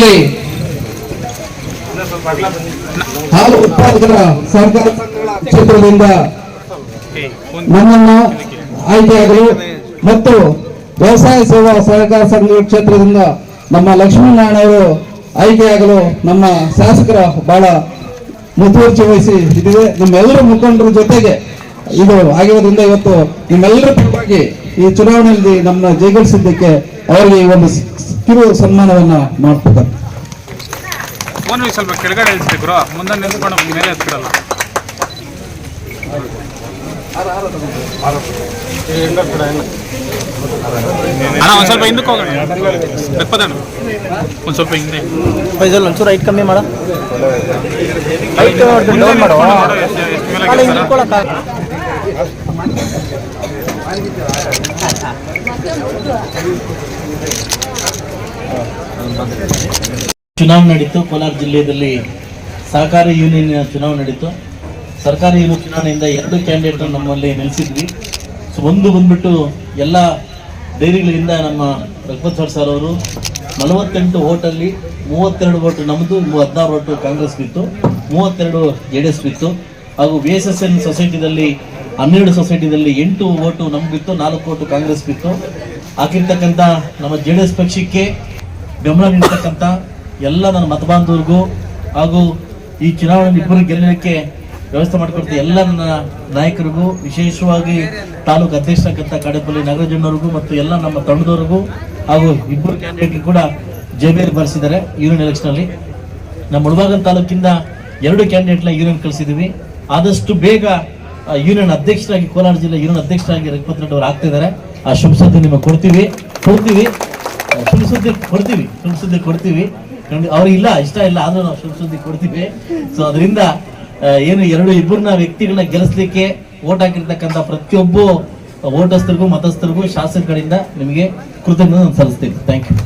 ಜಿಲ್ಲೆಯಲ್ಲಿ ಹಾಲು ಉತ್ಪಾದಕರ ಸಹಕಾರ ಕ್ಷೇತ್ರದಿಂದ ನನ್ನನ್ನು ಆಯ್ಕೆಯಾಗಲು ಮತ್ತು ವ್ಯವಸಾಯ ಸೇವಾ ಸಹಕಾರ ಸಂಘ ಕ್ಷೇತ್ರದಿಂದ ನಮ್ಮ ಲಕ್ಷ್ಮೀನಾರಾಯಣ ಅವರು ಆಯ್ಕೆಯಾಗಲು ನಮ್ಮ ಶಾಸಕರ ಬಹಳ ಮುತುವರ್ಜಿ ವಹಿಸಿ ಇದಿದೆ. ನಮ್ಮೆಲ್ಲರ ಮುಖಂಡರ ಜೊತೆಗೆ ಇದು ಆಗಿರೋದ್ರಿಂದ ಇವತ್ತು ನಿಮ್ಮೆಲ್ಲರ ಪರವಾಗಿ ಈ ಚುನಾವಣೆಯಲ್ಲಿ ನಮ್ಮನ್ನ ಜಯಗಳಿಸಿದ್ದಕ್ಕೆ ಅವರಿಗೆ ಈ ಒಂದು ಕಿರು ಸನ್ಮಾನವನ್ನ ಮಾಡ್ತಾರೆ. ಸ್ವಲ್ಪ ಕೆಳಗಡೆ ಇಳಿಸ್ತಿದ್ರು, ಮುಂದೆ ನಿಂತ್ಕೊಂಡು ಮೇಲೆ ಎತ್ಬಿಡಲ್ಲ. ಒಂದು ಸ್ವಲ್ಪ ಹಿಂದಕ್ಕೆ ಹೋಗೋಣ, ಒಂದು ಸ್ವಲ್ಪ ಹಿಂದೆ ಒಂಚೂರು ಹೈಟ್ ಕಮ್ಮಿ ಮಾಡ ಚುನಾವಣೆ ನಡೀತು. ಕೋಲಾರ ಜಿಲ್ಲೆಯಲ್ಲಿ ಸಹಕಾರಿ ಯೂನಿಯನ್ ಚುನಾವಣೆ ನಡೀತು. ಸರ್ಕಾರಿ ಯೂನಿಯನ್ ಚುನಾವಣೆಯಿಂದ 2 ಕ್ಯಾಂಡಿಡೇಟ್ ನಮ್ಮಲ್ಲಿ ನಿಲ್ಲಿಸಿದ್ವಿ. ಸೊ ಒಂದು ಬಂದ್ಬಿಟ್ಟು ಎಲ್ಲ ಡೈರಿಗಳಿಂದ ನಮ್ಮ ರಘುಪತ್ ಸರ್ ಅವರು 48 ಓಟಲ್ಲಿ 32 ಓಟು ನಮ್ಮದು, 16 ಓಟು ಕಾಂಗ್ರೆಸ್ ಬಿತ್ತು, 32 JDS ಬಿತ್ತು. ಹಾಗೂ VSSN ಸೊಸೈಟಿದಲ್ಲಿ 12 ಸೊಸೈಟಿದಲ್ಲಿ 8 ಓಟು ನಮ್ಗೆ ಬಿತ್ತು, 4 ಓಟು ಕಾಂಗ್ರೆಸ್ ಬಿತ್ತು. ಹಾಕಿರ್ತಕ್ಕಂಥ ನಮ್ಮ JDS ಪಕ್ಷಕ್ಕೆ ಬೆಂಬಲ ನೀಡ್ತಕ್ಕಂಥ ಎಲ್ಲ ನನ್ನ ಮತಬಾಂಧವರಿಗೂ ಹಾಗೂ ಈ ಚುನಾವಣೆ ಇಬ್ಬರು ಗೆಲ್ಲಲಿಕ್ಕೆ ವ್ಯವಸ್ಥೆ ಮಾಡಿಕೊಡ್ತೀವಿ ಎಲ್ಲ ನನ್ನ ನಾಯಕರಿಗೂ, ವಿಶೇಷವಾಗಿ ತಾಲೂಕು ಅಧ್ಯಕ್ಷರಾಗಂತ ಕಾಡೇಪಲ್ಲಿ ನಾಗರಾಜಣ್ಣವ್ರಿಗೂ ಮತ್ತು ಎಲ್ಲ ನಮ್ಮ ತಂಡದವರಿಗೂ ಹಾಗೂ ಇಬ್ಬರು ಕ್ಯಾಂಡಿಡೇಟ್ಗೆ ಕೂಡ ಜಯಬೇರಿ ಬರೆಸಿದ್ದಾರೆ. ಯೂನಿಯನ್ ಎಲೆಕ್ಷನಲ್ಲಿ ನಮ್ಮ ಮುಳಬಾಗಿಲು ತಾಲೂಕಿಂದ 2 ಕ್ಯಾಂಡಿಡೇಟ್ನ ಯೂನಿಯನ್ ಕಳಿಸಿದ್ದೀವಿ. ಆದಷ್ಟು ಬೇಗ ಯೂನಿಯನ್ ಅಧ್ಯಕ್ಷರಾಗಿ, ಕೋಲಾರ ಜಿಲ್ಲೆ ಯೂನಿಯನ್ ಅಧ್ಯಕ್ಷರಾಗಿ ರಘುಪತ್ ರೆಡ್ಡಿ ಅವರು ಆಗ್ತಿದ್ದಾರೆ. ಆ ಶುಭ ಸುದ್ದಿ ನಿಮಗೆ ಕೊಡ್ತೀವಿ. ಶುಭ ಸುದ್ದಿ ಕೊಡ್ತೀವಿ. ಅವ್ರಿಗೆ ಇಷ್ಟ ಇಲ್ಲ, ಆದ್ರೂ ನಾವು ಶುಭ ಸುದ್ದಿ ಕೊಡ್ತೀವಿ. ಸೊ ಅದರಿಂದ ಏನು ಇಬ್ಬರನ್ನ ವ್ಯಕ್ತಿಗಳನ್ನ ಗೆಲ್ಲಿಸ್ಲಿಕ್ಕೆ ಓಟ್ ಹಾಕಿರ್ತಕ್ಕಂಥ ಪ್ರತಿಯೊಬ್ಬ ಓಟಸ್ಥರಿಗೂ ಮತಸ್ಥರಿಗೂ ಶಾಸಕರಿಂದ ನಿಮಗೆ ಕೃತಜ್ಞತೆ ಸಲ್ಲಿಸ್ತೀವಿ. Thank you.